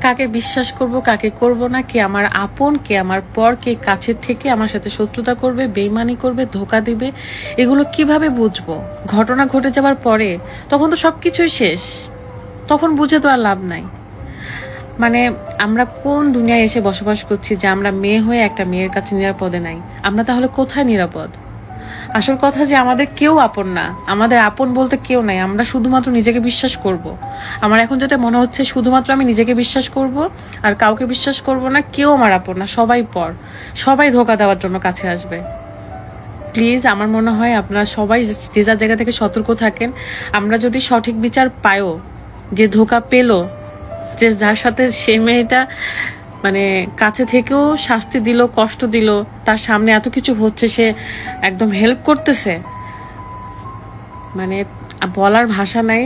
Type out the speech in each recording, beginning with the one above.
কাকে বিশ্বাস করব কাকে করব না, কে আমার আপন কে আমার পর, কে কাছের থেকে আমার সাথে শত্রুতা করবে, বেইমানি করবে, ধোকা দিবে, এগুলো কিভাবে বুঝবো? ঘটনা ঘটে যাওয়ার পরে তখন তো সবকিছুই শেষ, তখন বুঝে তো আর লাভ নাই। মানে আমরা কোন দুনিয়ায় এসে বসবাস করছি যে আমরা মেয়ে হয়ে একটা মেয়ের কাছে নিরাপদে নাই? আমরা তাহলে কোথায় নিরাপদ? আসল কথা যে আমাদের কেউ আপন না, আমাদের আপন বলতে কেউ নাই, আমরা শুধুমাত্র নিজেকে বিশ্বাস করব। আমার এখন যেটা মনে হচ্ছে, শুধুমাত্র আমি নিজেকে বিশ্বাস করব আর কাউকে বিশ্বাস করব না। কেউ আমার আপন না, সবাই পর, সবাই ধোকা দেওয়ার জন্য কাছে আসবে। প্লিজ, আমার মনে হয় আপনারা সবাই যে যার জায়গা থেকে সতর্ক থাকেন। আমরা যদি সঠিক বিচার পাইও, যে ধোকা পেলো, যে যার সাথে সে মেয়েটা মানে কাছে থেকেও শাস্তি দিল, কষ্ট দিল, তার সামনে এত কিছু হচ্ছে, সে একদম হেল্প করতেছে, মানে বলার ভাষা নাই।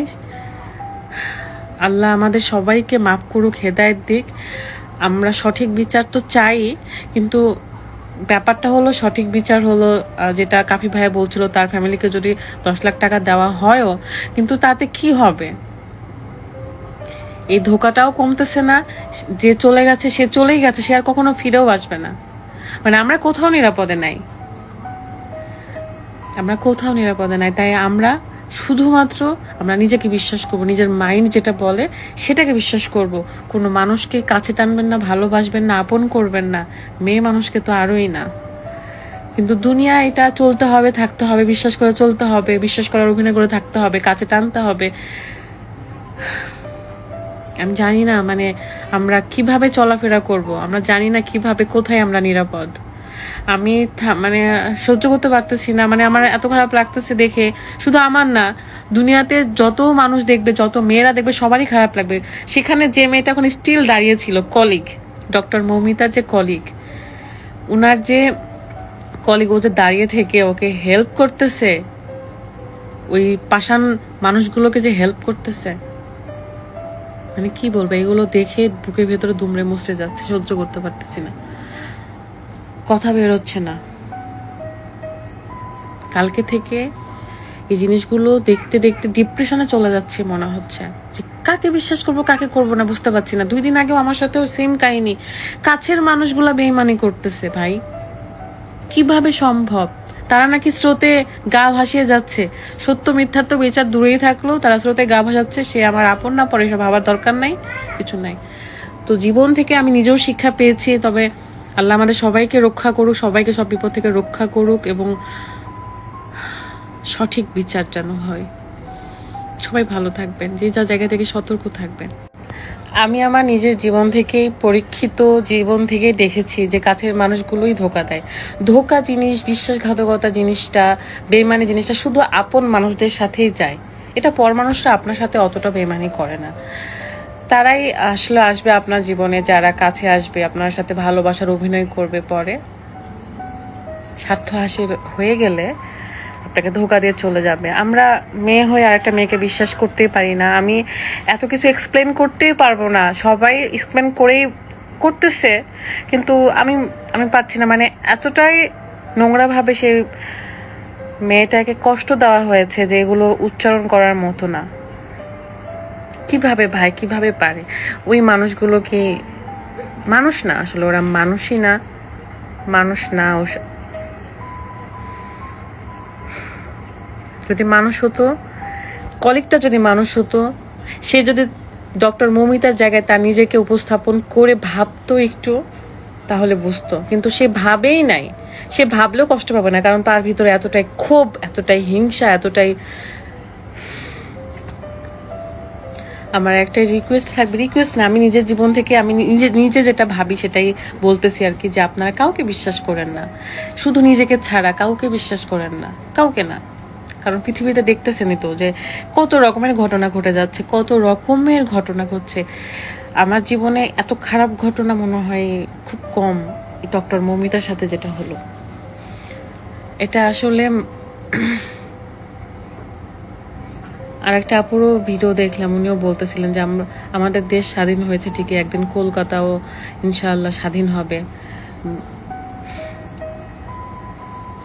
আল্লাহ আমাদের সবাইকে মাফ করুক, হেদায়েত দিক। আমরা সঠিক বিচার তো চাই, কিন্তু ব্যাপারটা হলো সঠিক বিচার হলো যেটা কাফি ভাইয়া বলছিল, তার ফ্যামিলিকে যদি 10 লাখ টাকা দেওয়া হয়ও, কিন্তু তাতে কি হবে? এই ধোকাটাও কমতেছে না। যে চলে গেছে সে চলেই গেছে, সে আর কখনো ফিরেও আসবে না। মানে আমরা কোথাও নিরাপদে নাই, আমরা কোথাও নিরাপদে নাই। তাই আমরা শুধুমাত্র আমরা নিজেকে বিশ্বাস করব, নিজের মাইন্ড যেটা বলে সেটাকে বিশ্বাস করব। কোনো মানুষকে কাছে টানবেন না, ভালোবাসবেন না, আপন করবেন না, মেয়ে মানুষকে তো আরোই না। কিন্তু দুনিয়া এটা চলতে হবে, থাকতে হবে, বিশ্বাস করে চলতে হবে, বিশ্বাস করার অভিনয় করে থাকতে হবে, কাছে টানতে হবে। আমি জানি না মানে আমরা কিভাবে চলাফেরা করব, আমরা জানি না কিভাবে কোথায় আমরা নিরাপদ। আমি মানে সহ্য করতে পারতেছি না, মানে আমার এত খারাপ লাগতেছে দেখে। শুধু আমার না, দুনিয়াতে যত মানুষ দেখবে, যত মেয়েরা দেখবে, সবারই খারাপ লাগবে। সেখানে যে মেয়েটা এখন স্টিল দাঁড়িয়েছিল, কলিগ, ডক্টর মৌমিতার যে কলিগ, উনার যে কলিগ, ও যে দাঁড়িয়ে থেকে ওকে হেল্প করতেছে, ওই পাষাণ মানুষগুলোকে যে হেল্প করতেছে, মানে কি বলবো, এগুলো দেখে বুকের ভেতরে দুমড়ে মুচড়ে যাচ্ছে, সহ্য করতে পারতেছি না, কথা বেরোচ্ছে না। কালকে থেকে এই জিনিসগুলো দেখতে দেখতে ডিপ্রেশনে চলে যাচ্ছে মনে হচ্ছে, যে কাকে বিশ্বাস করবো কাকে করবো না বুঝতে পারছি না। 2 দিন আগেও আমার সাথেও সেম কাহিনী, কাছের মানুষগুলা বেইমানি করতেছে। ভাই, কিভাবে সম্ভব? তারা নাকি স্রোতে গা ভাসিয়ে যাচ্ছে, সত্য মিথ্যার তো বিচার দূরেই থাকলেও তারা স্রোতে গা ভাসাচ্ছে। সে আমার আপন না, পরে সব ভাবার দরকার নাই, কিছু নাই। তো জীবন থেকে আমি নিজেও শিক্ষা পেয়েছি। তবে আল্লাহ আমাদের সবাইকে রক্ষা করুক, সবাইকে সব বিপদ থেকে রক্ষা করুক, এবং সঠিক বিচার যেন হয়। সবাই ভালো থাকবেন, যে যা জায়গা থেকে সতর্ক থাকবেন। আমি আমার নিজের জীবন থেকেই, পরীক্ষিত জীবন থেকেই দেখেছি যে কাছের মানুষগুলোই ধোকা দেয়। ধোকা জিনিস, বিশ্বাসঘাতকতা জিনিসটা, বেইমানি জিনিসটা শুধু আপন মানুষদের সাথেই যায়। এটা পর মানুষরা আপনার সাথে অতটা বেইমানি করে না। তারাই আসলে আসবে আপনার জীবনে, যারা কাছে আসবে, আপনার সাথে ভালোবাসার অভিনয় করবে, পরে স্বার্থ হাসিল হয়ে গেলে আপনাকে ধোকা দিয়ে চলে যাবে। আমরা মেয়ে হয়ে আর একটা মেয়েকে বিশ্বাস করতেই পারি না। আমি এত কিছু এক্সপ্লেন করতেই পারবো না, সবাই এক্সপ্লেন করেই করতেছে, কিন্তু আমি আমি পারছি না। মানে এতটাই নোংরাভাবে সেই মেয়েটাকে কষ্ট দেওয়া হয়েছে যে এগুলো উচ্চারণ করার মতো না। কিভাবে ভাই, কিভাবে পারে? ওই মানুষগুলো কি মানুষ না? আসলে ওরা মানুষই না, মানুষ না। যদি মানুষ হতো, কলিগটা যদি মানুষ হতো, সে যদি ডক্টর মৌমিতার জায়গায় তার নিজেকে উপস্থাপন করে ভাবতো একটু, তাহলে বুঝতো। কিন্তু সে ভাবেই নাই, সে ভাবলেও কষ্ট পাবে না, কারণ তার ভিতরে এতটাই ক্ষোভ, এতটাই হিংসা, এতটাই। আমার একটা রিকোয়েস্ট থাকবে, রিকোয়েস্ট না, আমি নিজের জীবন থেকে আমি নিজে যেটা ভাবি সেটাই বলতেছি আর কি, যে আপনারা কাউকে বিশ্বাস করেন না, শুধু নিজেকে ছাড়া কাউকে বিশ্বাস করেন না, কাউকে না। কারণ পৃথিবীতে দেখতেছেনই তো যে কত রকমের ঘটনা ঘটে যাচ্ছে, কত রকমের ঘটনা ঘটছে। আমার জীবনে এত খারাপ ঘটনা মনে হয় খুব কম, ডক্টর মৌমিতার সাথে যেটা হলো। এটা আসলে আর একটা আপুরও ভিডিও দেখলাম, উনিও বলতেছিলেন যে আমাদের দেশ স্বাধীন হয়েছে ঠিকই, একদিন কলকাতাও ইনশাআল্লাহ স্বাধীন হবে।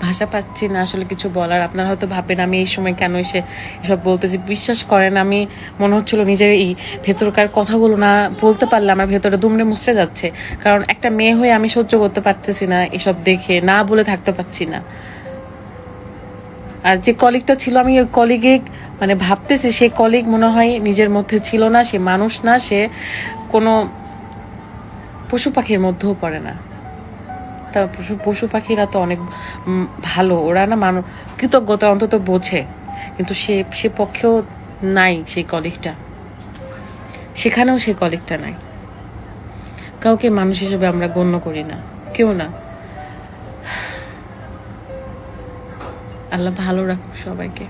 ভাষা পাচ্ছি না আসলে কিছু বলার। আপনারা হয়তো ভাববেন আমি এই সময় কেন এসে এসব বলতেছি। বিশ্বাস করেন, আমি মনে হচ্ছিল নিজের এই ভেতরকার কথাগুলো না বলতে পারলে আমার ভেতরে দুমড়ে মুছড়ে যাচ্ছে। কারণ একটা মেয়ে হয়ে আমি সহ্য করতে পারতেছি না এসব দেখে, না বলে থাকতে পারছি না। আর যে কলিগটা ছিল, আমি ওই কলিগে মানে ভাবতেছি সেই কলিগ মনে হয় নিজের মধ্যে ছিল না, সে মানুষ না, সে কোনো পশু পাখির মধ্যেও পড়ে না। তা পশু পাখিরা তো অনেক ভালো, ওরা না মানুষ কৃতজ্ঞতা অন্তত বোঝে, কিন্তু সে পক্ষেও নাই সেই কলিগটা, সেখানেও সেই কলিগটা নাই। কাউকে মানুষ হিসেবে আমরা গণ্য করি না, কেউ না। আল্লাহ ভালো রাখুক সবাইকে।